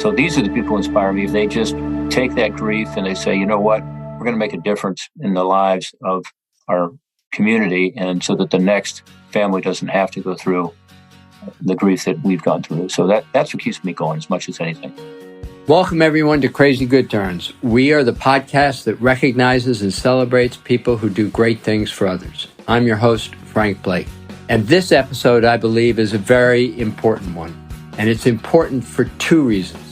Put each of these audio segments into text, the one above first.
So these are the people who inspire me. They just take that grief and they say, you know what, we're going to make a difference in the lives of our community, and so that the next family doesn't have to go through the grief that we've gone through. So that's what keeps me going as much as anything. Welcome, everyone, to Crazy Good Turns. We are the podcast that recognizes and celebrates people who do great things for others. I'm your host, Frank Blake. And this episode, I believe, is a very important one. And it's important for two reasons.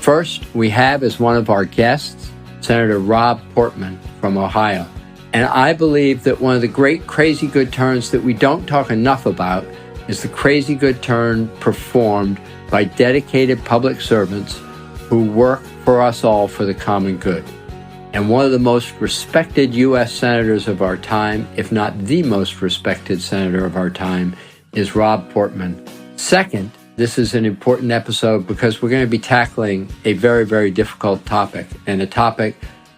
First, we have as one of our guests, Senator Rob Portman from Ohio. And I believe that one of the great crazy good turns that we don't talk enough about is the crazy good turn performed by dedicated public servants who work for us all for the common good. And one of the most respected U.S. senators of our time, if not the most respected senator of our time, is Rob Portman. Second, this is an important episode because we're going to be tackling a very, very difficult topic, and a topic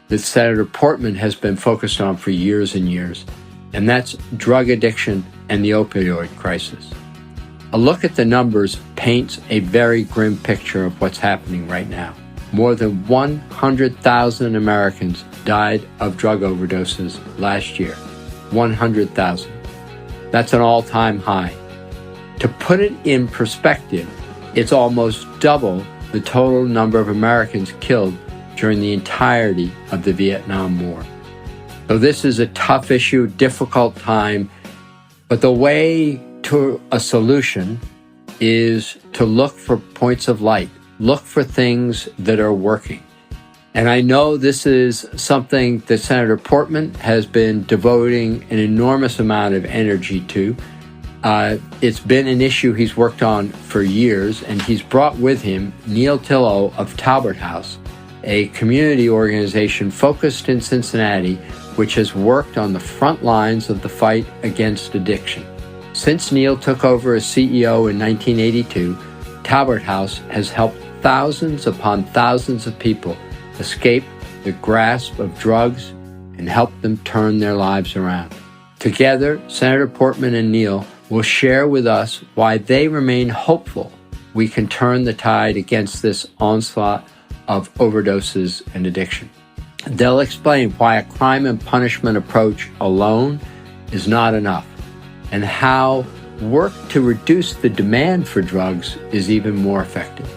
that Senator Portman has been focused on for years and years, and that's drug addiction and the opioid crisis. A look at the numbers paints a very grim picture of what's happening right now. More than 100,000 Americans died of drug overdoses last year. 100,000. That's an all-time high. To put it in perspective, it's almost double the total number of Americans killed during the entirety of the Vietnam War. So this is a tough issue, difficult time, but the way to a solution is to look for points of light, look for things that are working. And I know this is something that Senator Portman has been devoting an enormous amount of energy to. It's been an issue he's worked on for years, and he's brought with him Neil Tillow of Talbot House, a community organization focused in Cincinnati, which has worked on the front lines of the fight against addiction. Since Neil took over as CEO in 1982, Talbot House has helped thousands upon thousands of people escape the grasp of drugs and help them turn their lives around. Together, Senator Portman and Neil will share with us why they remain hopeful we can turn the tide against this onslaught of overdoses and addiction. They'll explain why a crime and punishment approach alone is not enough, and how work to reduce the demand for drugs is even more effective.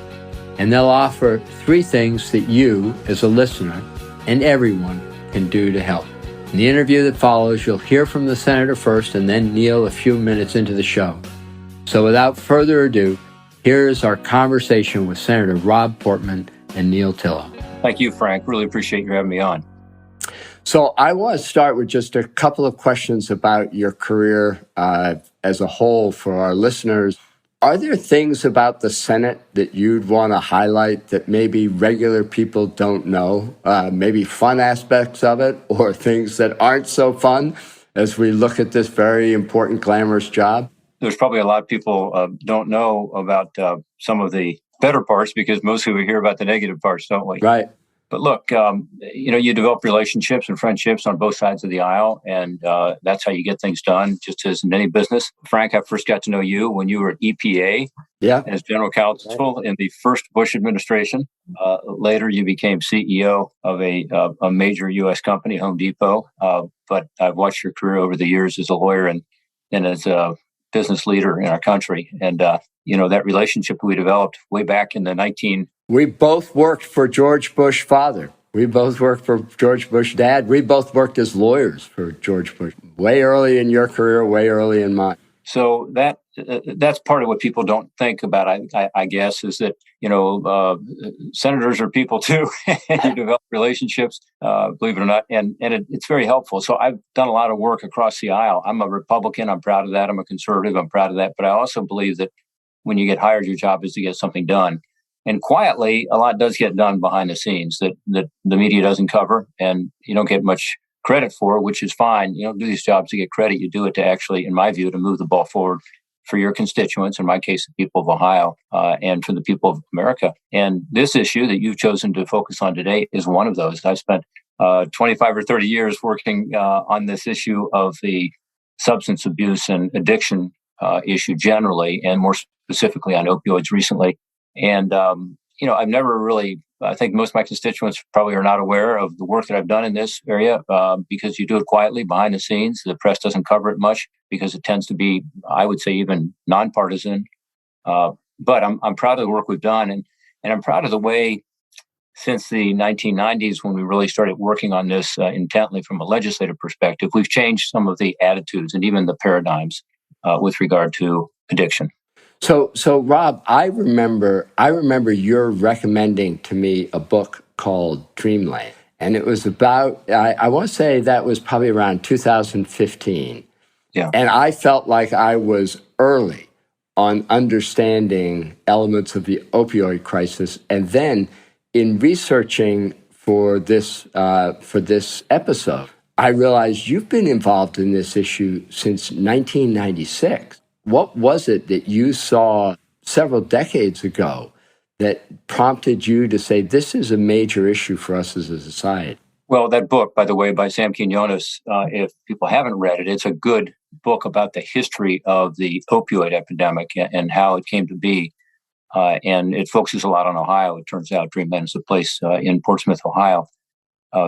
And they'll offer 3 things that you, as a listener, and everyone can do to help. In the interview that follows, you'll hear from the senator first and then Neil a few minutes into the show. So without further ado, here's our conversation with Senator Rob Portman and Neil Tillow. Thank you, Frank. Really appreciate you having me on. So I want to start with just a couple of questions about your career as a whole for our listeners. Are there things about the Senate that you'd want to highlight that maybe regular people don't know? Maybe fun aspects of it, or things that aren't so fun as we look at this very important, glamorous job? There's probably a lot of people don't know about some of the better parts, because mostly we hear about the negative parts, don't we? Right. But look, you develop relationships and friendships on both sides of the aisle, and that's how you get things done, just as in any business. Frank, I first got to know you when you were at EPA as general counsel in the first Bush administration. Later, you became CEO of a major U.S. company, Home Depot. But I've watched your career over the years as a lawyer and as a business leader in our country. And, that relationship we developed way back in the We both worked for George Bush father. We both worked for George Bush dad. We both worked as lawyers for George Bush. Way early in your career, way early in mine. So that's part of what people don't think about, I guess, is that, senators are people too. And you develop relationships, believe it or not, and it's very helpful. So I've done a lot of work across the aisle. I'm a Republican. I'm proud of that. I'm a conservative. I'm proud of that. But I also believe that when you get hired, your job is to get something done. And quietly, a lot does get done behind the scenes that the media doesn't cover, and you don't get much credit for, which is fine. You don't do these jobs to get credit. You do it to actually, in my view, to move the ball forward for your constituents, in my case, the people of Ohio, and for the people of America. And this issue that you've chosen to focus on today is one of those. I've spent 25 or 30 years working on this issue of the substance abuse and addiction issue generally, and more specifically on opioids recently. And, I've never really, I think most of my constituents probably are not aware of the work that I've done in this area because you do it quietly behind the scenes. The press doesn't cover it much because it tends to be, I would say, even nonpartisan. But I'm proud of the work we've done. And I'm proud of the way since the 1990s, when we really started working on this intently from a legislative perspective, we've changed some of the attitudes and even the paradigms with regard to addiction. So Rob, I remember your recommending to me a book called Dreamland, and it was about I want to say that was probably around 2015, Yeah. and I felt like I was early on understanding elements of the opioid crisis, and then in researching for this episode, I realized you've been involved in this issue since 1996. What was it that you saw several decades ago that prompted you to say, this is a major issue for us as a society? Well, that book, by the way, by Sam Quinones, if people haven't read it, it's a good book about the history of the opioid epidemic and how it came to be. And it focuses a lot on Ohio. It turns out Dreamland is a place in Portsmouth, Ohio.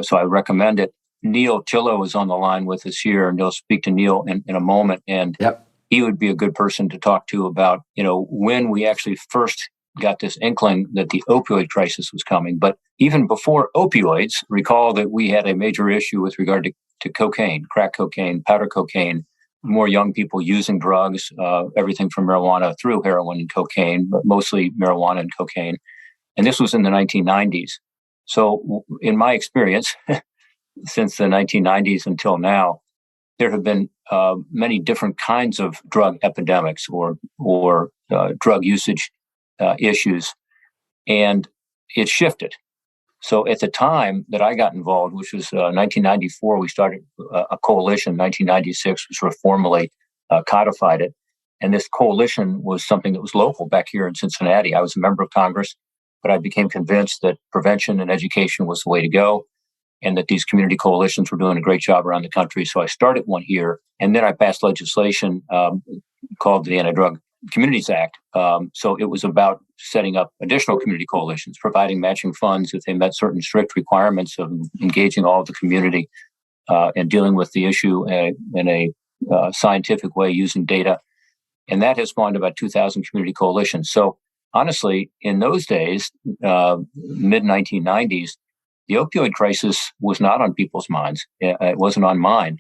So I recommend it. Neil Chillo is on the line with us here, and you'll speak to Neil in a moment. And Yep. He would be a good person to talk to about, when we actually first got this inkling that the opioid crisis was coming. But even before opioids, recall that we had a major issue with regard to cocaine, crack cocaine, powder cocaine, more young people using drugs, everything from marijuana through heroin and cocaine, but mostly marijuana and cocaine. And this was in the 1990s. So in my experience, since the 1990s until now, there have been many different kinds of drug epidemics or drug usage issues, and it shifted. So at the time that I got involved, which was 1994, we started a coalition. 1996, we sort of formally codified it. And this coalition was something that was local back here in Cincinnati. I was a member of Congress, but I became convinced that prevention and education was the way to go, and that these community coalitions were doing a great job around the country. So I started one here, and then I passed legislation called the Anti-Drug Communities Act. So it was about setting up additional community coalitions, providing matching funds if they met certain strict requirements of engaging all of the community and dealing with the issue in a scientific way using data. And that has spawned about 2,000 community coalitions. So honestly, in those days, mid-1990s, the opioid crisis was not on people's minds. It wasn't on mine.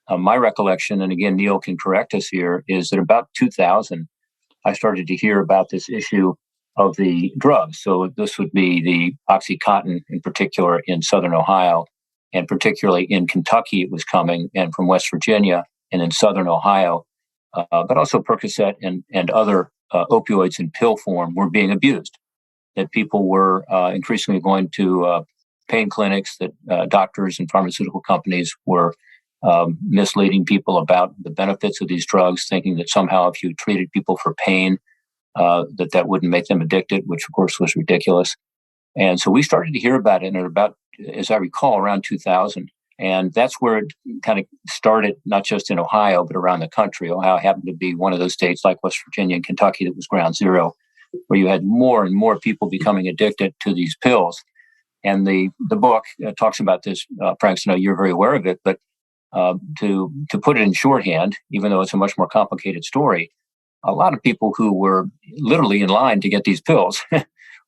My recollection, and again, Neil can correct us here, is that about 2000, I started to hear about this issue of the drugs. So this would be the Oxycontin in particular in Southern Ohio, and particularly in Kentucky it was coming, and from West Virginia and in Southern Ohio, but also Percocet and other opioids in pill form were being abused, that people were increasingly going to pain clinics, that doctors and pharmaceutical companies were misleading people about the benefits of these drugs, thinking that somehow if you treated people for pain, that wouldn't make them addicted, which of course was ridiculous. And so we started to hear about it in about, as I recall, around 2000. And that's where it kind of started, not just in Ohio, but around the country. Ohio happened to be one of those states like West Virginia and Kentucky that was ground zero, where you had more and more people becoming addicted to these pills. And the book talks about this, Frank, so I know you're very aware of it, but to put it in shorthand, even though it's a much more complicated story, a lot of people who were literally in line to get these pills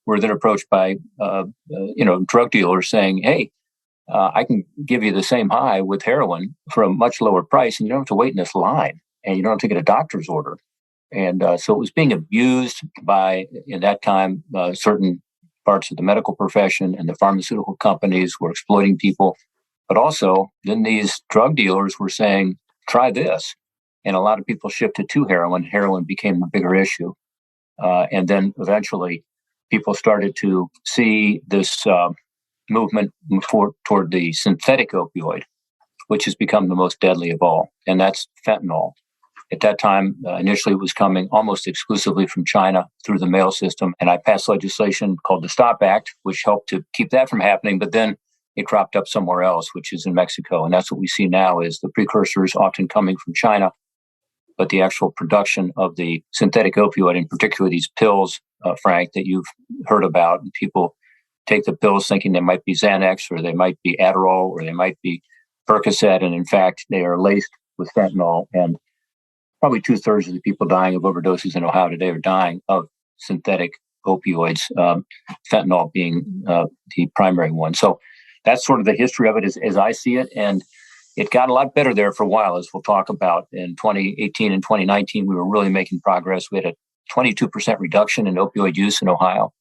were then approached by drug dealers saying, "Hey, I can give you the same high with heroin for a much lower price, and you don't have to wait in this line, and you don't have to get a doctor's order." And so it was being abused by, in that time, certain parts of the medical profession, and the pharmaceutical companies were exploiting people. But also, then these drug dealers were saying, "Try this." And a lot of people shifted to heroin. Heroin became a bigger issue. And then eventually, people started to see this movement toward the synthetic opioid, which has become the most deadly of all, and that's fentanyl. At that time, initially it was coming almost exclusively from China through the mail system, and I passed legislation called the Stop Act, which helped to keep that from happening, but then it cropped up somewhere else, which is in Mexico, and that's what we see now is the precursors often coming from China, but the actual production of the synthetic opioid, in particular these pills Frank, that you've heard about. And people take the pills thinking they might be Xanax, or they might be Adderall, or they might be Percocet, and in fact, they are laced with fentanyl. And probably 2/3 of the people dying of overdoses in Ohio today are dying of synthetic opioids, fentanyl being the primary one. So that's sort of the history of it as I see it. And it got a lot better there for a while, as we'll talk about. In 2018 and 2019, we were really making progress. We had a 22% reduction in opioid use in Ohio,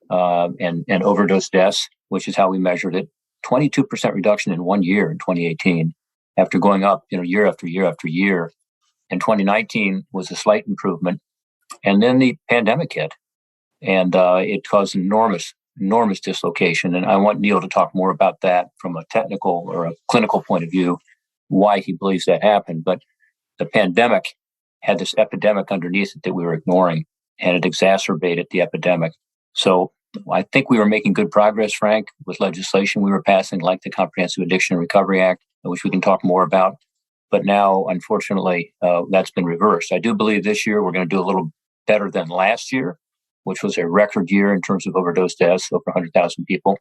and overdose deaths, which is how we measured it. 22% reduction in 1 year in 2018, after going up, year after year after year. And 2019 was a slight improvement. And then the pandemic hit, and it caused enormous dislocation. And I want Neil to talk more about that from a technical or a clinical point of view, why he believes that happened. But the pandemic had this epidemic underneath it that we were ignoring, and it exacerbated the epidemic. So I think we were making good progress, Frank, with legislation we were passing, like the Comprehensive Addiction and Recovery Act, which we can talk more about. But now, unfortunately, that's been reversed. I do believe this year we're going to do a little better than last year, which was a record year in terms of overdose deaths, over 100,000 people.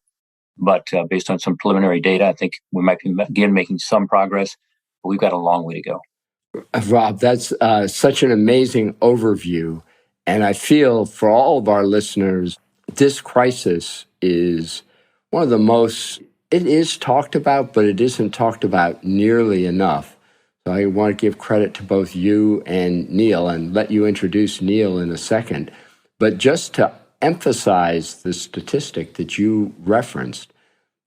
But based on some preliminary data, I think we might be again making some progress, but we've got a long way to go. Rob, that's such an amazing overview. And I feel for all of our listeners, this crisis is one of the most, it is talked about, but it isn't talked about nearly enough. So I want to give credit to both you and Neil, and let you introduce Neil in a second. But just to emphasize the statistic that you referenced,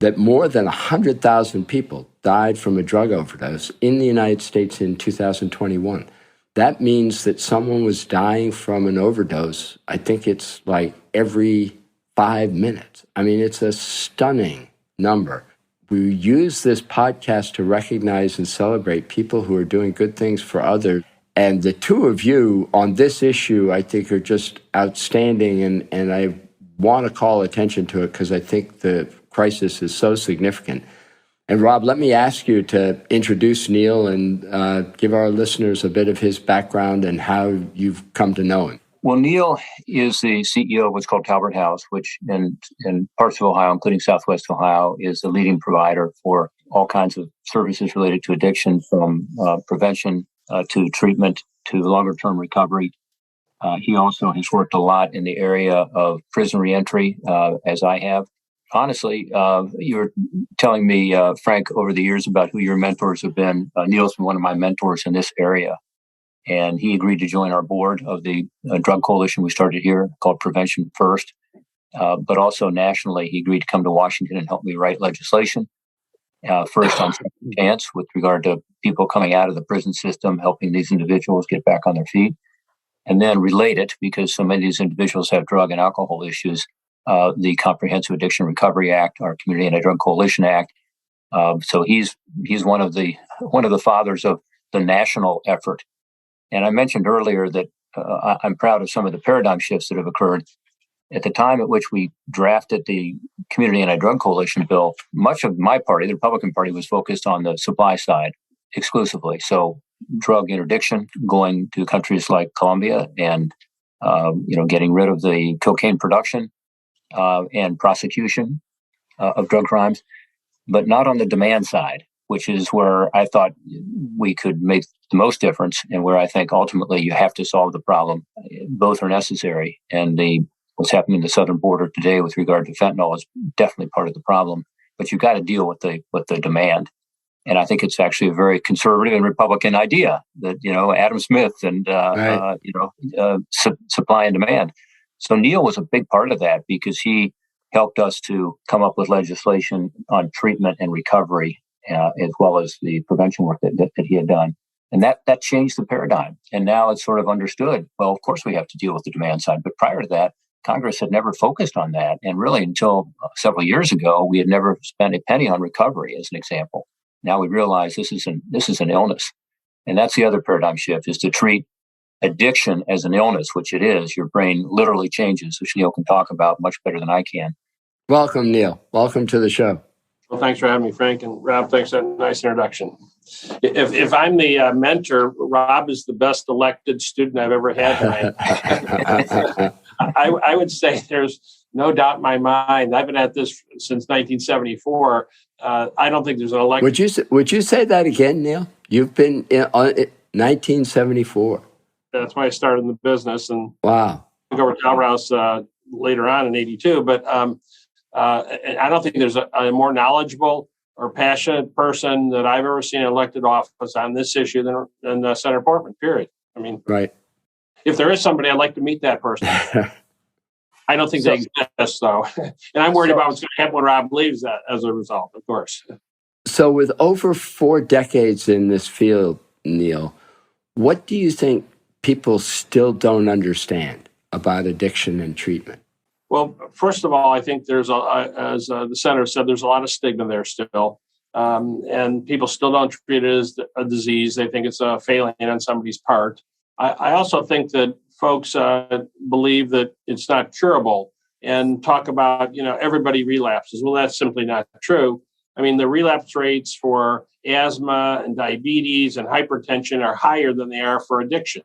that more than 100,000 people died from a drug overdose in the United States in 2021. That means that someone was dying from an overdose, I think it's like every 5 minutes. I mean, it's a stunning number. We use this podcast to recognize and celebrate people who are doing good things for others. And the two of you on this issue, I think, are just outstanding. And I want to call attention to it because I think the crisis is so significant. And Rob, let me ask you to introduce Neil and give our listeners a bit of his background and how you've come to know him. Well, Neil is the CEO of what's called Talbert House, which in parts of Ohio, including Southwest Ohio, is the leading provider for all kinds of services related to addiction, from prevention to treatment to longer-term recovery. He also has worked a lot in the area of prison reentry, as I have. Honestly, you were telling me, Frank, over the years about who your mentors have been. Neil's been one of my mentors in this area. And he agreed to join our board of the drug coalition we started here called Prevention First. But also nationally, he agreed to come to Washington and help me write legislation. First on second chance with regard to people coming out of the prison system, helping these individuals get back on their feet. And then relate it, because so many of these individuals have drug and alcohol issues, the Comprehensive Addiction and Recovery Act, our Community Anti-Drug Coalition Act. So he's one of the fathers of the national effort. And I mentioned earlier that I'm proud of some of the paradigm shifts that have occurred. At the time at which we drafted the Community Anti-Drug Coalition bill, much of my party, the Republican Party, was focused on the supply side exclusively. So drug interdiction, going to countries like Colombia and getting rid of the cocaine production and prosecution of drug crimes, but not on the demand side, which is where I thought we could make the most difference, and where I think ultimately you have to solve the problem. Both are necessary, and what's happening in the southern border today with regard to fentanyl is definitely part of the problem. But you've got to deal with the demand, and I think it's actually a very conservative and Republican idea that Adam Smith and Right. Supply and demand. So Neil was a big part of that, because he helped us to come up with legislation on treatment and recovery, as well as the prevention work that he had done. And that changed the paradigm. And now it's sort of understood, well, of course we have to deal with the demand side. But prior to that, Congress had never focused on that. And really until several years ago, we had never spent a penny on recovery, as an example. Now we realize this is an illness. And that's the other paradigm shift, is to treat addiction as an illness, which it is. Your brain literally changes, which Neil can talk about much better than I can. Welcome, Neil. Welcome to the show. Well, thanks for having me, Frank. And Rob, thanks for that nice introduction. If I'm the mentor, Rob is the best elected student I've ever had. I would say there's no doubt in my mind. I've been at this since 1974. I don't think there's an election. Would you say that again, Neil? You've been in 1974. That's why I started in the business, and Wow. took over Tower House later on in '82. But I don't think there's a more knowledgeable or passionate person that I've ever seen in elected office on this issue than Senator Portman. Period. I mean, right. If there is somebody, I'd like to meet that person. I don't think they exist, though. And I'm worried about what's going to happen when Rob leaves that as a result, of course. So with over 4 decades in this field, Neil, what do you think people still don't understand about addiction and treatment? Well, first of all, I think as the senator said, there's a lot of stigma there still. And people still don't treat it as a disease. They think it's a failing on somebody's part. I also think that folks believe that it's not curable and talk about, everybody relapses. Well, that's simply not true. I mean, the relapse rates for asthma and diabetes and hypertension are higher than they are for addiction.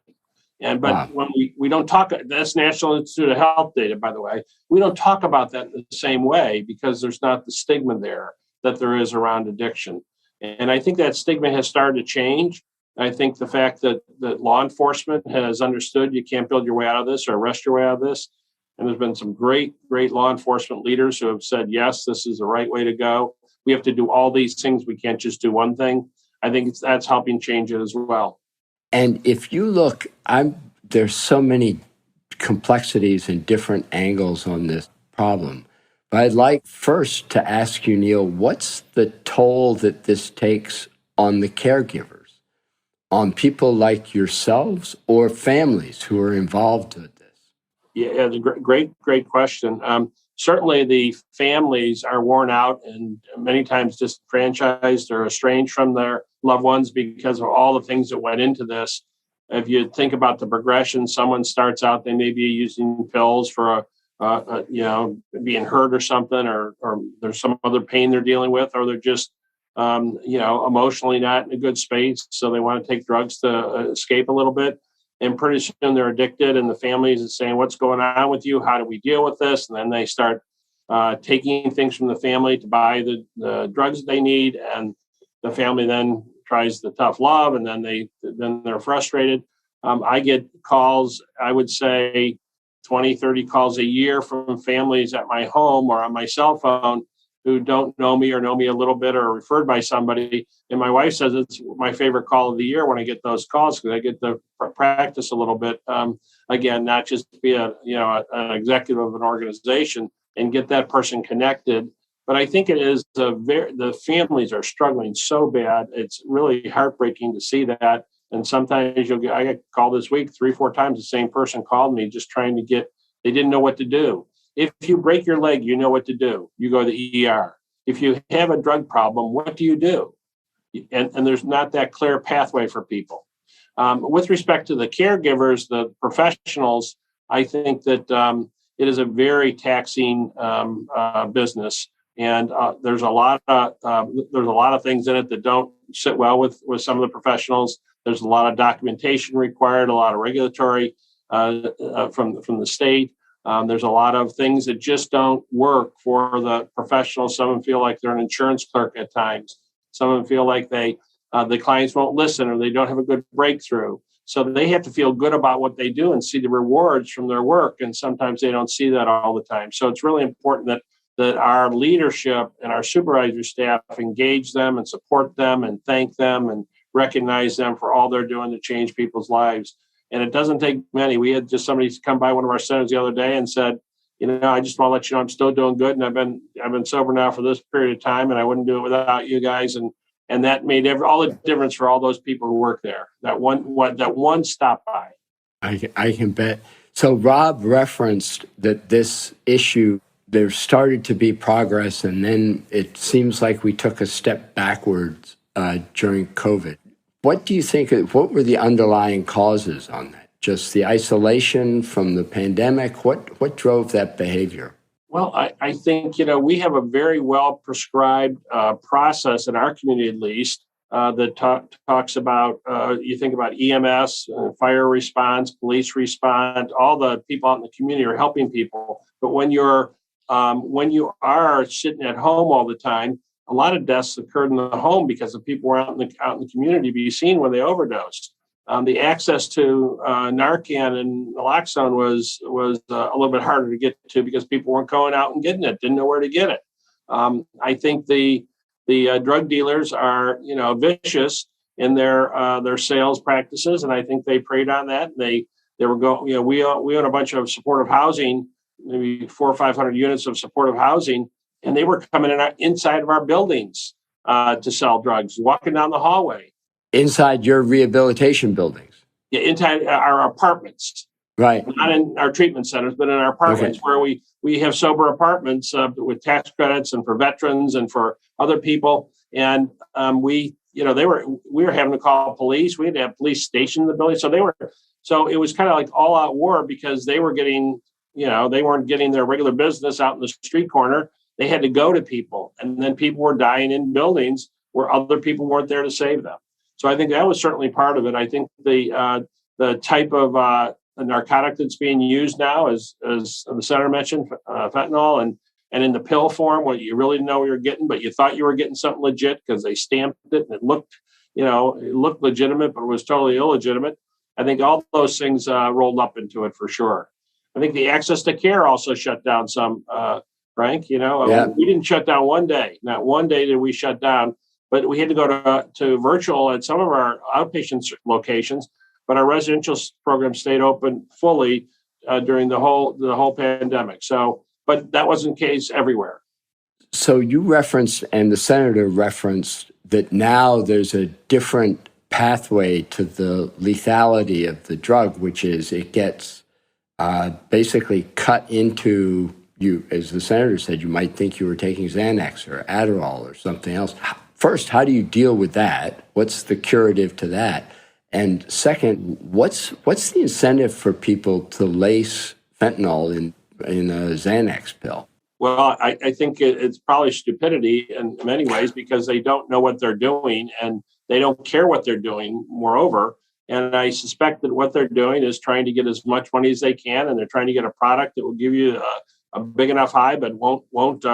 But when we don't talk, that's National Institute of Health data, by the way, we don't talk about that in the same way because there's not the stigma there that there is around addiction. And I think that stigma has started to change. I think the fact that law enforcement has understood you can't build your way out of this or arrest your way out of this. And there's been some great law enforcement leaders who have said, yes, this is the right way to go. We have to do all these things. We can't just do one thing. I think that's helping change it as well. And if you look, there's so many complexities and different angles on this problem. But I'd like first to ask you, Neil, what's the toll that this takes on the caregivers, on people like yourselves or families who are involved with this? Yeah, it's a great question. Certainly the families are worn out and many times disenfranchised or estranged from their loved ones because of all the things that went into this. If you think about the progression, someone starts out, they may be using pills for being hurt or something, or there's some other pain they're dealing with, or they're just emotionally not in a good space, so they want to take drugs to escape a little bit. And pretty soon they're addicted, and the families are saying, "What's going on with you? How do we deal with this?" And then they start taking things from the family to buy the drugs they need, and the family then tries the tough love, and then they're frustrated. I get calls, I would say 20, 30 calls a year from families at my home or on my cell phone who don't know me or know me a little bit or referred by somebody. And my wife says it's my favorite call of the year when I get those calls because I get to practice a little bit. Again, not just be an executive of an organization and get that person connected. But I think it is the families are struggling so bad. It's really heartbreaking to see that. And sometimes I got called this week 3-4 times. The same person called me just trying to they didn't know what to do. If you break your leg, you know what to do. You go to the ER. If you have a drug problem, what do you do? And there's not that clear pathway for people. With respect to the caregivers, the professionals, I think that it is a very taxing business. And there's a lot of things in it that don't sit well with some of the professionals. There's a lot of documentation required, a lot of regulatory from the state. There's a lot of things that just don't work for the professionals. Some of them feel like they're an insurance clerk at times. Some of them feel like the clients won't listen or they don't have a good breakthrough. So they have to feel good about what they do and see the rewards from their work. And sometimes they don't see that all the time. So it's really important that our leadership and our supervisor staff engage them and support them and thank them and recognize them for all they're doing to change people's lives. And it doesn't take many. We had just somebody come by one of our centers the other day and said, I just want to let you know I'm still doing good, and I've been sober now for this period of time, and I wouldn't do it without you guys. And that made all the difference for all those people who work there. That one stop by. I can bet. So Rob referenced that this issue, there started to be progress, and then it seems like we took a step backwards during COVID. What do you think, what were the underlying causes on that? Just the isolation from the pandemic? What drove that behavior? Well, I think, we have a very well prescribed process in our community, at least, that talks about, you think about EMS, fire response, police response, all the people out in the community are helping people. But when you are sitting at home all the time, a lot of deaths occurred in the home because the people were out in the community to be seen when they overdosed. The access to Narcan and naloxone was a little bit harder to get to because people weren't going out and getting it, didn't know where to get it. I think the drug dealers are, vicious in their sales practices, and I think they preyed on that. They were going. We own a bunch of supportive housing, maybe 400 or 500 units of supportive housing, and they were coming in inside of our buildings to sell drugs, walking down the hallway. Inside your rehabilitation buildings? Yeah, inside our apartments. Right. Not in our treatment centers, but in our apartments, okay, where we have sober apartments with tax credits and for veterans and for other people. And we were having to call police. We had to have police stationed in the building. So it was kind of like all out war because they were getting, they weren't getting their regular business out in the street corner. They had to go to people, and then people were dying in buildings where other people weren't there to save them. So I think that was certainly part of it. I think the type of the narcotic that's being used now, as the senator mentioned, fentanyl, and in the pill form, where you really didn't know what you were getting, but you thought you were getting something legit because they stamped it and it looked legitimate, but it was totally illegitimate. I think all those things rolled up into it for sure. I think the access to care also shut down some, Frank. Yeah. We didn't shut down one day. Not one day did we shut down, but we had to go to virtual at some of our outpatient locations. But our residential program stayed open fully during the whole pandemic. So, but that wasn't the case everywhere. So you referenced, and the senator referenced, that now there's a different pathway to the lethality of the drug, which is it gets basically cut into you. As the senator said, you might think you were taking Xanax or Adderall or something else. First, how do you deal with that? What's the curative to that? And second, what's the incentive for people to lace fentanyl in a Xanax pill? Well, I think it's probably stupidity in many ways because they don't know what they're doing and they don't care what they're doing, moreover. And I suspect that what they're doing is trying to get as much money as they can, and they're trying to get a product that will give you a big enough high but won't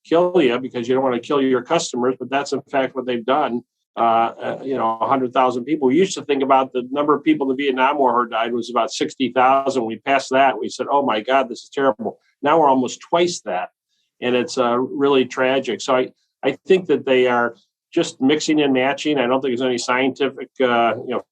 kill you because you don't want to kill your customers. But that's in fact what they've done. 100,000 people. We used to think about the number of people in the Vietnam War who died was about 60,000. We passed that. We said, oh my God, this is terrible. Now we're almost twice that. And it's really tragic. So I think that they are just mixing and matching. I don't think there's any scientific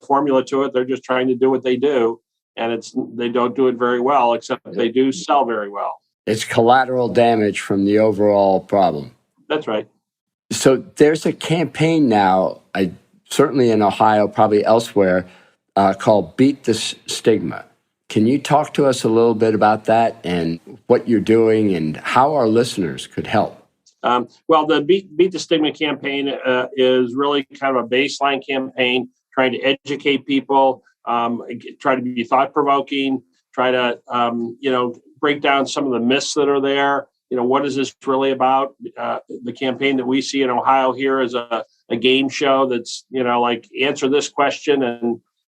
formula to it. They're just trying to do what they do. And they don't do it very well, except they do sell very well. It's collateral damage from the overall problem. That's right. So there's a campaign now, certainly in Ohio, probably elsewhere, called Beat the Stigma. Can you talk to us a little bit about that and what you're doing and how our listeners could help? Well, the Beat the Stigma campaign is really kind of a baseline campaign, trying to educate people, try to be thought-provoking, try to break down some of the myths that are there. What is this really about? The campaign that we see in Ohio here is a game show that's, like answer this question.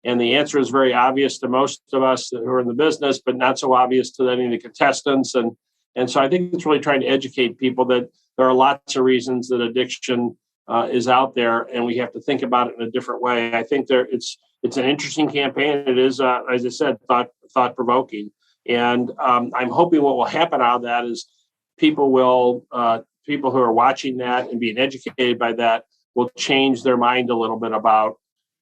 And the answer is very obvious to most of us who are in the business, but not so obvious to any of the contestants. And so I think it's really trying to educate people that there are lots of reasons that addiction is out there, and we have to think about it in a different way. I think it's an interesting campaign. It is, as I said, thought-provoking. And I'm hoping what will happen out of that is people who are watching that and being educated by that will change their mind a little bit about,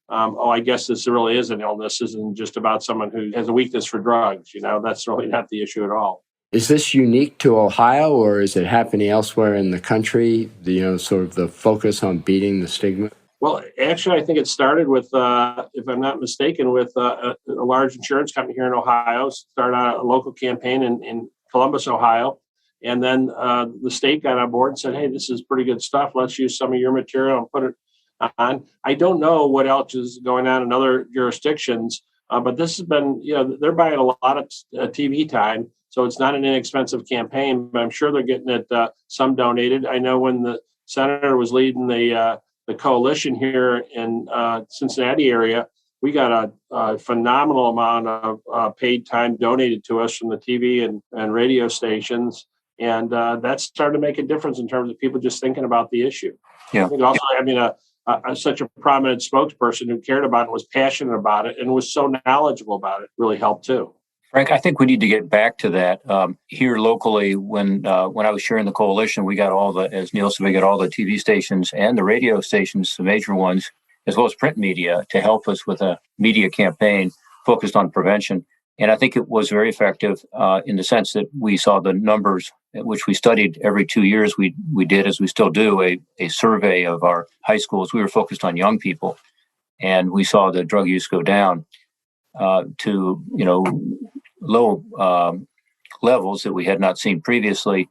I guess this really is an illness. This isn't just about someone who has a weakness for drugs. That's really not the issue at all. Is this unique to Ohio, or is it happening elsewhere in the country, sort of the focus on beating the stigma? Well, actually, I think it started with, if I'm not mistaken, with a large insurance company here in Ohio. Started out a local campaign in Columbus, Ohio. And then the state got on board and said, hey, this is pretty good stuff. Let's use some of your material and put it on. I don't know what else is going on in other jurisdictions, but this has been, they're buying a lot of TV time. So it's not an inexpensive campaign, but I'm sure they're getting it some donated. I know when the senator was leading the the coalition here in Cincinnati area, we got a phenomenal amount of paid time donated to us from the TV and radio stations. And that started to make a difference in terms of people just thinking about the issue. Yeah. I think also having such a prominent spokesperson who cared about it, was passionate about it, and was so knowledgeable about it really helped too. Frank, I think we need to get back to that. Here locally, when I was sharing the coalition, we got as Neil said, we got all the TV stations and the radio stations, the major ones, as well as print media, to help us with a media campaign focused on prevention. And I think it was very effective in the sense that we saw the numbers, which we studied every 2 years. We did, as we still do, a survey of our high schools. We were focused on young people, and we saw the drug use go down to low levels that we had not seen previously.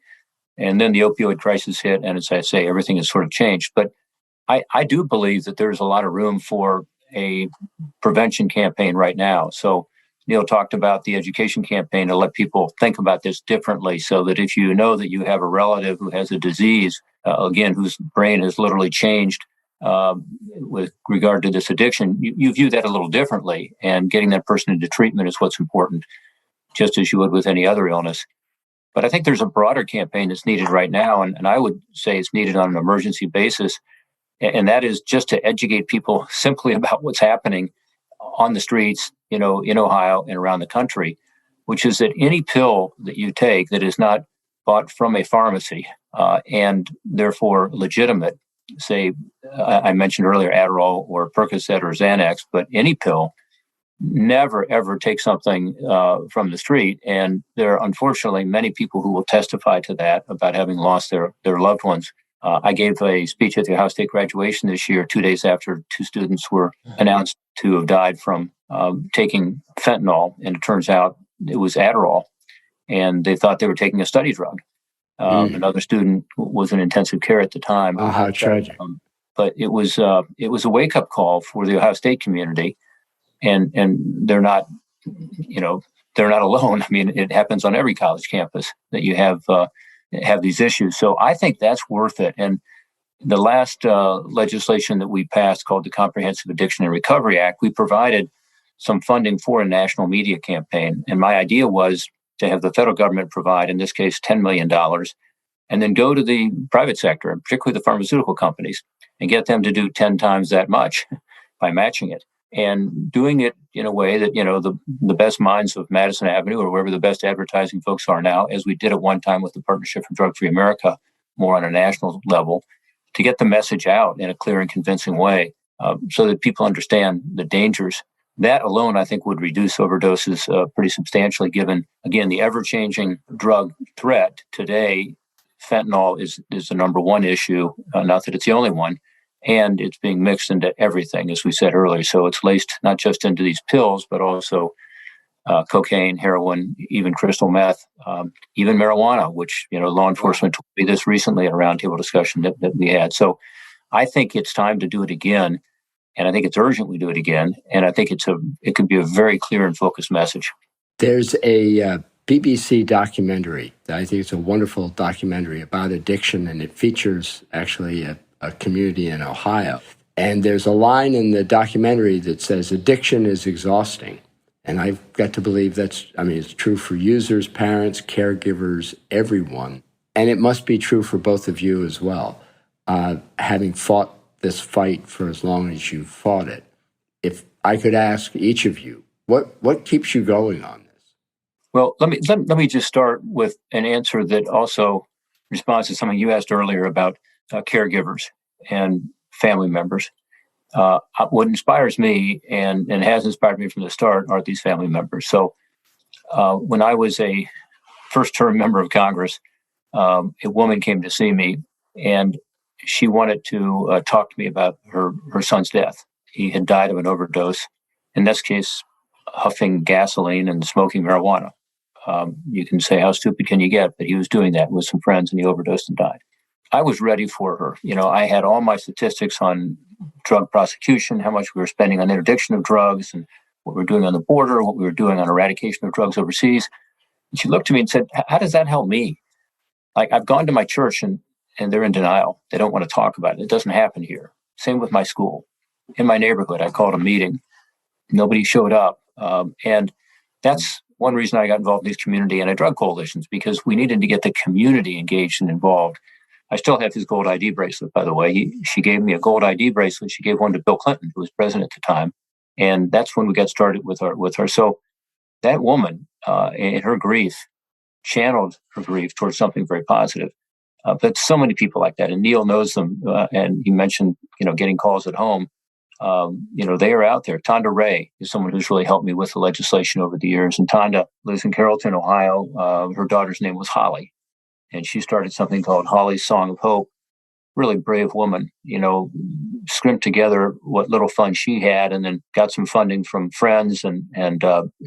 And then the opioid crisis hit, and as I say, everything has sort of changed. But I do believe that there's a lot of room for a prevention campaign right now. So Neil talked about the education campaign to let people think about this differently, so that if you know that you have a relative who has a disease, again, whose brain has literally changed with regard to this addiction, you view that a little differently, and getting that person into treatment is what's important, just as you would with any other illness. But I think there's a broader campaign that's needed right now, and I would say it's needed on an emergency basis, and that is just to educate people simply about what's happening on the streets, in Ohio and around the country, which is that any pill that you take that is not bought from a pharmacy and therefore legitimate, say, I mentioned earlier Adderall or Percocet or Xanax, but any pill, never, ever take something from the street. And there are unfortunately many people who will testify to that about having lost their loved ones. I gave a speech at the Ohio State graduation this year, 2 days after 2 students were announced to have died from taking fentanyl. And it turns out it was Adderall, and they thought they were taking a study drug. Another student was in intensive care at the time. Oh, how tragic. But it was a wake-up call for the Ohio State community. And they're not, they're not alone. I mean, it happens on every college campus that you have these issues. So I think that's worth it. And the last legislation that we passed, called the Comprehensive Addiction and Recovery Act, we provided some funding for a national media campaign. And my idea was to have the federal government provide, in this case, $10 million, and then go to the private sector, and particularly the pharmaceutical companies, and get them to do 10 times that much by matching it. And doing it in a way that, the best minds of Madison Avenue, or wherever the best advertising folks are now, as we did at one time with the Partnership for Drug-Free America, more on a national level, to get the message out in a clear and convincing way so that people understand the dangers. That alone, I think, would reduce overdoses pretty substantially, given, again, the ever-changing drug threat. Today, fentanyl is the number one issue, not that it's the only one. And it's being mixed into everything, as we said earlier. So it's laced not just into these pills, but also cocaine, heroin, even crystal meth, even marijuana, which, law enforcement told me this recently at a roundtable discussion that we had. So I think it's time to do it again. And I think it's urgent we do it again. And I think it could be a very clear and focused message. There's a BBC documentary. I think it's a wonderful documentary about addiction, and it features actually a community in Ohio. And there's a line in the documentary that says, addiction is exhausting. And I've got to believe it's true for users, parents, caregivers, everyone. And it must be true for both of you as well, having fought this fight for as long as you've fought it. If I could ask each of you, what keeps you going on this? Well, let me just start with an answer that also responds to something you asked earlier about caregivers and family members. What inspires me and has inspired me from the start are these family members. So when I was a first-term member of Congress, a woman came to see me, and she wanted to talk to me about her son's death. He had died of an overdose, in this case, huffing gasoline and smoking marijuana. You can say, how stupid can you get? But he was doing that with some friends, and he overdosed and died. I was ready for her. I had all my statistics on drug prosecution, how much we were spending on interdiction of drugs, and what we were doing on the border, what we were doing on eradication of drugs overseas. And she looked at me and said, how does that help me? Like, I've gone to my church and they're in denial. They don't want to talk about it. It doesn't happen here. Same with my school. In my neighborhood, I called a meeting. Nobody showed up. And that's one reason I got involved in these community anti-drug coalitions, because we needed to get the community engaged and involved. I still have his gold ID bracelet, by the way. She gave me a gold ID bracelet. She gave one to Bill Clinton, who was president at the time. And that's when we got started with her. So that woman, in her grief, channeled her grief towards something very positive. But so many people like that, and Neil knows them. And he mentioned, getting calls at home. They are out there. Tonda Ray is someone who's really helped me with the legislation over the years. And Tonda lives in Carrollton, Ohio. Her daughter's name was Holly, and she started something called Holly's Song of Hope. Really brave woman, scrimped together what little fund she had, and then got some funding from friends, and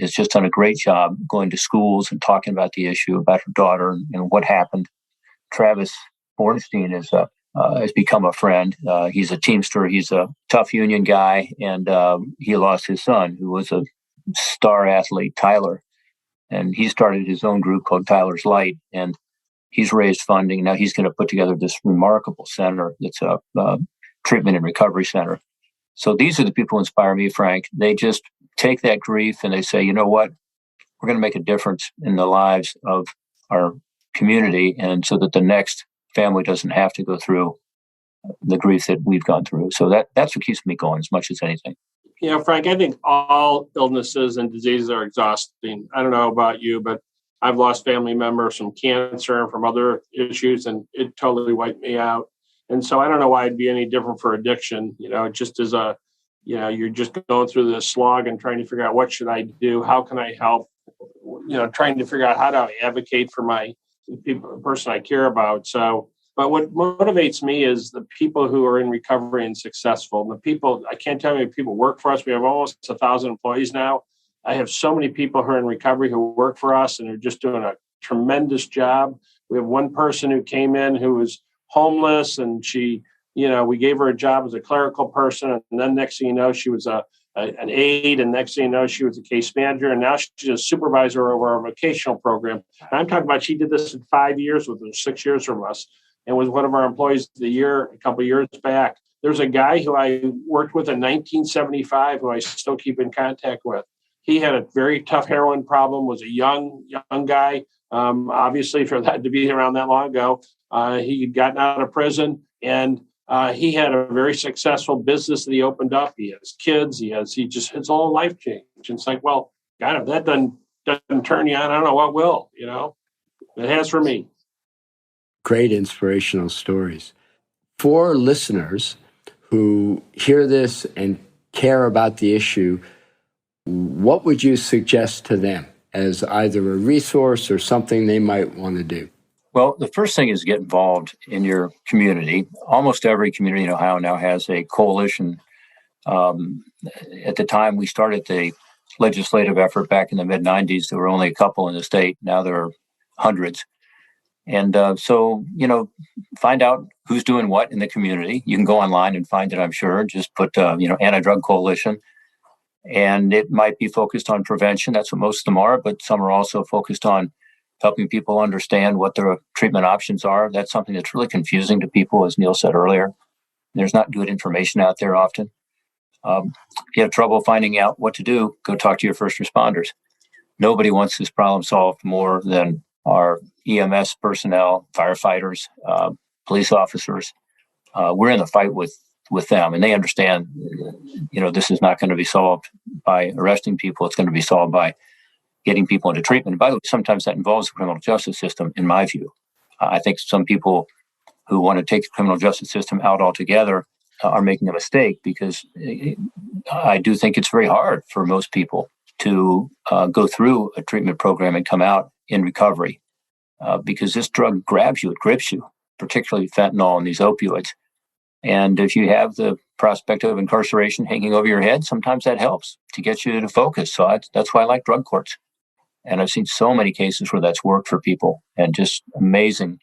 has just done a great job going to schools and talking about the issue, about her daughter and what happened. Travis Bornstein has become a friend. He's a Teamster. He's a tough union guy, and he lost his son, who was a star athlete, Tyler. And he started his own group called Tyler's Light, and he's raised funding. Now he's going to put together this remarkable center. It's a treatment and recovery center. So these are the people who inspire me, Frank. They just take that grief and they say, you know what? We're going to make a difference in the lives of our community, and so that the next family doesn't have to go through the grief that we've gone through. So that's what keeps me going as much as anything. Frank, I think all illnesses and diseases are exhausting. I don't know about you, but I've lost family members from cancer and from other issues, and it totally wiped me out. And so I don't know why it'd be any different for addiction. Just as you're just going through this slog and trying to figure out, what should I do? How can I help? Trying to figure out how to advocate for the person I care about. So, but what motivates me is the people who are in recovery and successful. The people, I can't tell you how many people work for us. We have almost 1,000 employees now. I have so many people who are in recovery who work for us and are just doing a tremendous job. We have one person who came in who was homeless, and she, we gave her a job as a clerical person. And then next thing you know, she was an aide. And next thing you know, she was a case manager. And now she's a supervisor over our vocational program. And I'm talking about, she did this in 5 years with her, 6 years from us, and was one of our employees of the year a couple of years back. There's a guy who I worked with in 1975 who I still keep in contact with. He had a very tough heroin problem, was a young guy. Obviously, for that to be around that long ago, he had gotten out of prison, and he had a very successful business that he opened up. He has kids. His whole life changed. And it's like, well, God, if that doesn't turn you on, I don't know what will. It has for me. Great inspirational stories. For listeners who hear this and care about the issue, what would you suggest to them as either a resource or something they might want to do? Well, the first thing is get involved in your community. Almost every community in Ohio now has a coalition. At the time we started the legislative effort back in the mid-'90s, there were only a couple in the state. Now there are hundreds. And so, find out who's doing what in the community. You can go online and find it, I'm sure. Just put, anti-drug coalition. And it might be focused on prevention. That's what most of them are. But some are also focused on helping people understand what their treatment options are. That's something that's really confusing to people, as Neil said earlier. There's not good information out there often. If you have trouble finding out what to do, go talk to your first responders. Nobody wants this problem solved more than our EMS personnel, firefighters, police officers. We're in the fight with them, and they understand, this is not going to be solved by arresting people. It's going to be solved by getting people into treatment. And by the way, sometimes that involves the criminal justice system, in my view. I think some people who want to take the criminal justice system out altogether are making a mistake, because I do think it's very hard for most people to go through a treatment program and come out in recovery, because this drug grabs you, it grips you, particularly fentanyl and these opioids. And if you have the prospect of incarceration hanging over your head, sometimes that helps to get you to focus. So that's why I like drug courts. And I've seen so many cases where that's worked for people, and just amazing,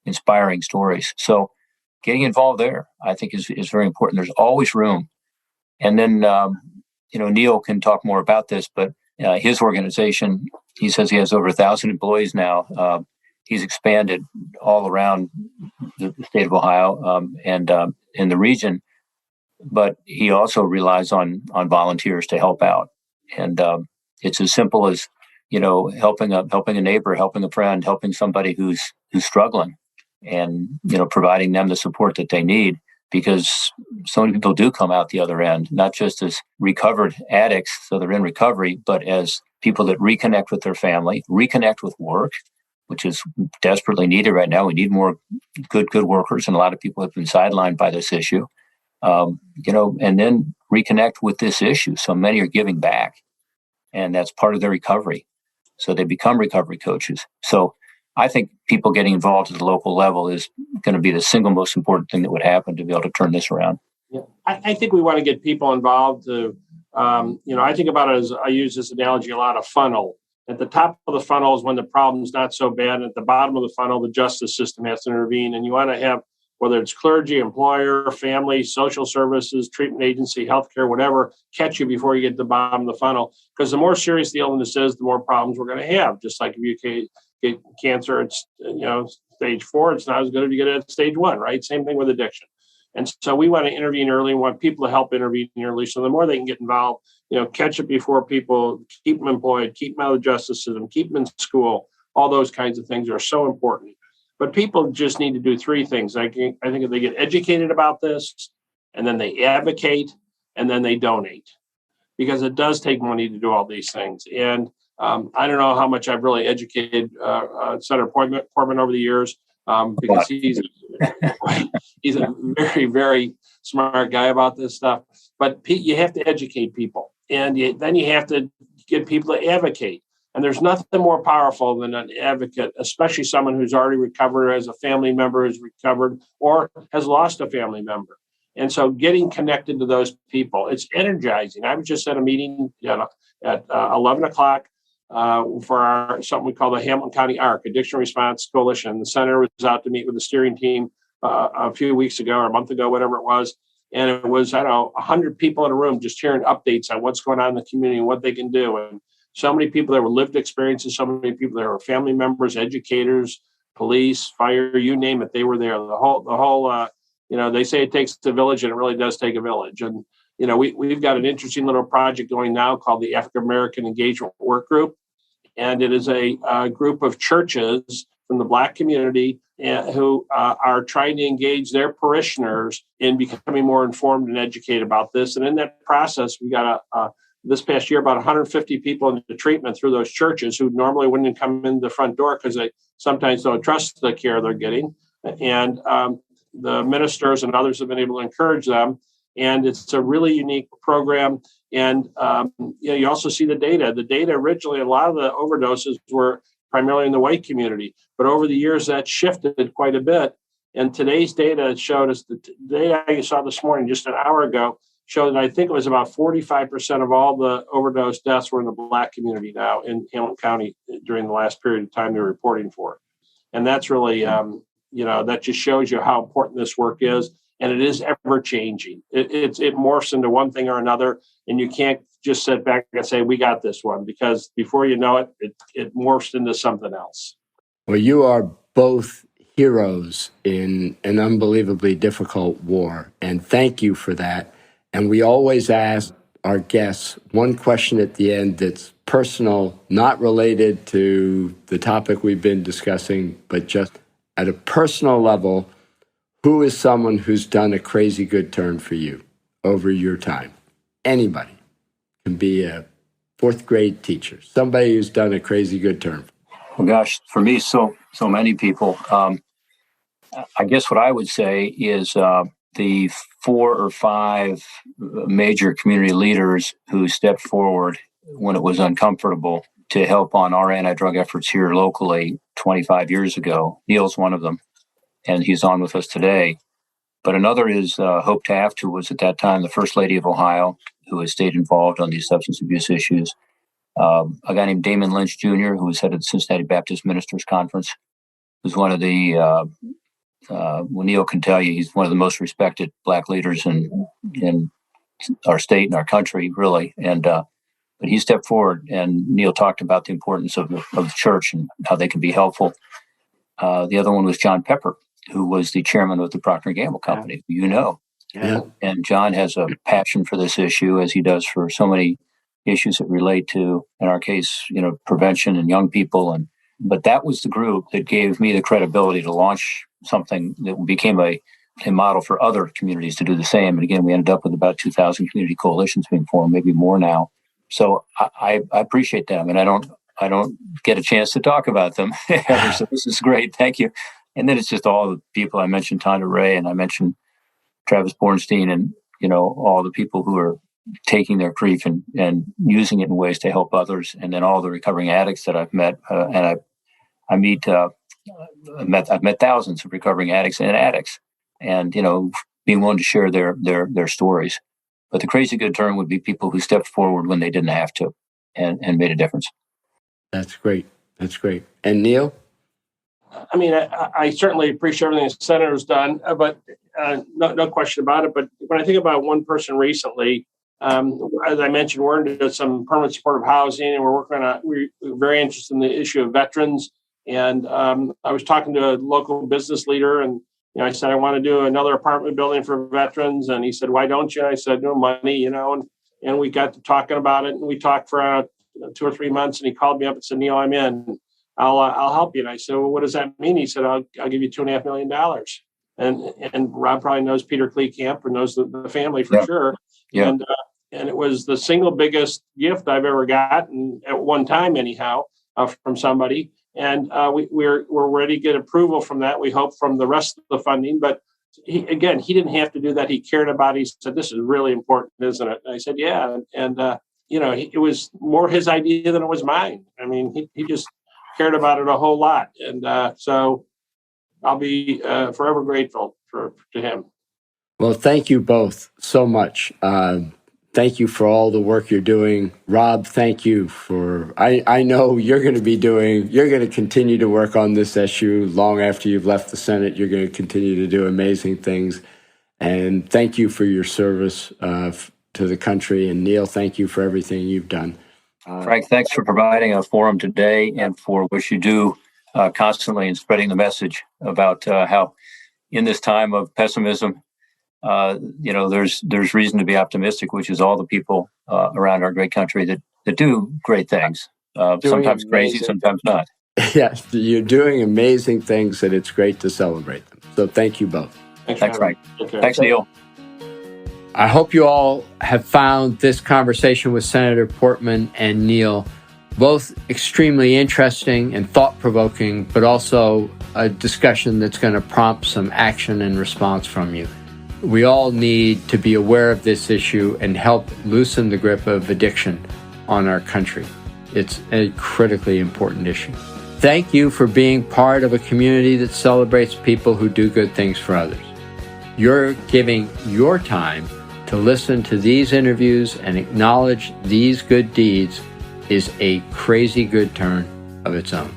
inspiring stories. So getting involved there, I think, is very important. There's always room. And then, Neil can talk more about this, but his organization, he says he has over 1,000 employees now. He's expanded all around the state of Ohio and in the region. but he also relies on volunteers to help out. And it's as simple as, helping a neighbor, helping a friend, helping somebody who's struggling, and providing them the support that they need, because so many people do come out the other end, not just as recovered addicts, so they're in recovery, but as people that reconnect with their family, reconnect with work, which is desperately needed right now. We need more good workers, and a lot of people have been sidelined by this issue. And then reconnect with this issue. So many are giving back, and that's part of their recovery. So they become recovery coaches. So I think people getting involved at the local level is going to be the single most important thing that would happen to be able to turn this around. Yeah. I think we want to get people involved to, I think about it as, I use this analogy a lot, of funnel. At the top of the funnel is when the problem's not so bad. At the bottom of the funnel, the justice system has to intervene. And you want to have, whether it's clergy, employer, family, social services, treatment agency, healthcare, whatever, catch you before you get to the bottom of the funnel. Because the more serious the illness is, the more problems we're going to have. Just like if you get cancer, it's stage 4. It's not as good if you get it at stage 1, right? Same thing with addiction. And so we want to intervene early. We want people to help intervene early. So the more they can get involved, catch it before people, keep them employed, keep them out of the justice system, keep them in school. All those kinds of things are so important. But people just need to do 3 things. I think if they get educated about this, and then they advocate, and then they donate, because it does take money to do all these things. And I don't know how much I've really educated Senator Portman over the years, because he's a very, very smart guy about this stuff. But you have to educate people, and then you have to get people to advocate. And there's nothing more powerful than an advocate, especially someone who's already recovered, as a family member who's recovered, or has lost a family member. And so getting connected to those people, it's energizing. I was just at a meeting at 11 o'clock for something we call the Hamilton County ARC, Addiction Response Coalition. The senator was out to meet with the steering team a few weeks ago, or a month ago, whatever it was. And it was, 100 people in a room just hearing updates on what's going on in the community and what they can do. And so many people that were lived experiences, so many people that were family members, educators, police, fire, you name it, they were there. The whole they say it takes a village, and it really does take a village. And, we've got an interesting little project going now called the African American Engagement Work Group. And it is a group of churches from the Black community who are trying to engage their parishioners in becoming more informed and educated about this. And in that process, we got this past year about 150 people into treatment through those churches who normally wouldn't come in the front door because they sometimes don't trust the care they're getting. And the ministers and others have been able to encourage them. And it's a really unique program. And you also see the data. The data originally, a lot of the overdoses were primarily in the white community. But over the years, that shifted quite a bit. And today's data showed us, the data I saw this morning, just an hour ago, showed that I think it was about 45% of all the overdose deaths were in the Black community now in Hamilton County during the last period of time they're reporting for. And that's really, that just shows you how important this work is. And it is ever changing. It morphs into one thing or another. And you can't just sit back and say, we got this one, because before you know it, it morphs into something else. Well, you are both heroes in an unbelievably difficult war. And thank you for that. And we always ask our guests one question at the end that's personal, not related to the topic we've been discussing, but just at a personal level. Who is someone who's done a crazy good turn for you over your time? Anybody. Can be a 4th grade teacher, somebody who's done a crazy good turn. Well, gosh, for me, so many people. I guess what I would say is the 4 or 5 major community leaders who stepped forward when it was uncomfortable to help on our anti-drug efforts here locally 25 years ago. Neil's one of them, and he's on with us today. But another is Hope Taft, who was at that time the First Lady of Ohio, who has stayed involved on these substance abuse issues. A guy named Damon Lynch Jr., who was head of the Cincinnati Baptist Ministers Conference, who's one of the, well, Neil can tell you, he's one of the most respected Black leaders in our state and our country, really. And but he stepped forward, and Neil talked about the importance of the church and how they can be helpful. The other one was John Pepper, who was the chairman of the Procter & Gamble Company, you know. Yeah. And John has a passion for this issue, as he does for so many issues that relate to, in our case, prevention and young people. But that was the group that gave me the credibility to launch something that became a model for other communities to do the same. And again, we ended up with about 2,000 community coalitions being formed, maybe more now. So I appreciate them, and I don't get a chance to talk about them ever. So this is great. Thank you. And then it's just all the people I mentioned, Tonda Ray, and I mentioned Travis Bornstein, and all the people who are taking their grief and using it in ways to help others, and then all the recovering addicts that I've met, and I've met thousands of recovering addicts and addicts, and being willing to share their stories. But the crazy good turn would be people who stepped forward when they didn't have to, and made a difference. That's great. That's great. And Neil? I mean, I certainly appreciate everything the Senator's done, but no question about it. But when I think about one person recently, as I mentioned, we're into some permanent supportive housing, and we're very interested in the issue of veterans. And I was talking to a local business leader, and I said, I want to do another apartment building for veterans. And he said, why don't you? And I said, no money, and we got to talking about it, and we talked for 2 or 3 months, and he called me up and said, Neil, I'm in. I'll help you. And I said, well, what does that mean? He said, I'll give you $2.5 million. And Rob probably knows Peter Kleekamp or knows the family for sure. Yeah. And it was the single biggest gift I've ever gotten at one time, anyhow, from somebody. And we're ready to get approval from that. We hope from the rest of the funding. But he didn't have to do that. He cared about it. He said, this is really important, isn't it? And I said, yeah. And it was more his idea than it was mine. I mean, he just cared about it a whole lot. And so I'll be forever grateful to him. Well, thank you both so much. Thank you for all the work you're doing. Rob, thank you for, I know you're going to continue to work on this issue long after you've left the Senate. You're going to continue to do amazing things. And thank you for your service to the country. And Neil, thank you for everything you've done. Frank, thanks for providing a forum today, and for what you do constantly in spreading the message about how in this time of pessimism, there's reason to be optimistic, which is all the people around our great country that do great things, sometimes crazy, sometimes not. Yes, you're doing amazing things, and it's great to celebrate them. So thank you both. Thanks, Frank. Thanks, Neil. I hope you all have found this conversation with Senator Portman and Neil both extremely interesting and thought-provoking, but also a discussion that's going to prompt some action and response from you. We all need to be aware of this issue and help loosen the grip of addiction on our country. It's a critically important issue. Thank you for being part of a community that celebrates people who do good things for others. You're giving your time to listen to these interviews and acknowledge these good deeds is a crazy good turn of its own.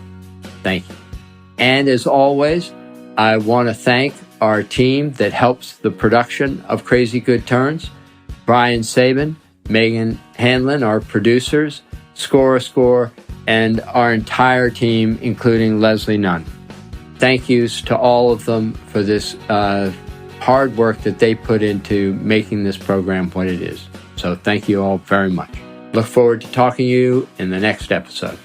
Thank you. And as always, I want to thank our team that helps the production of Crazy Good Turns, Brian Sabin, Megan Hanlon, our producers, Score, and our entire team, including Leslie Nunn. Thank yous to all of them for this hard work that they put into making this program what it is. So thank you all very much. Look forward to talking to you in the next episode.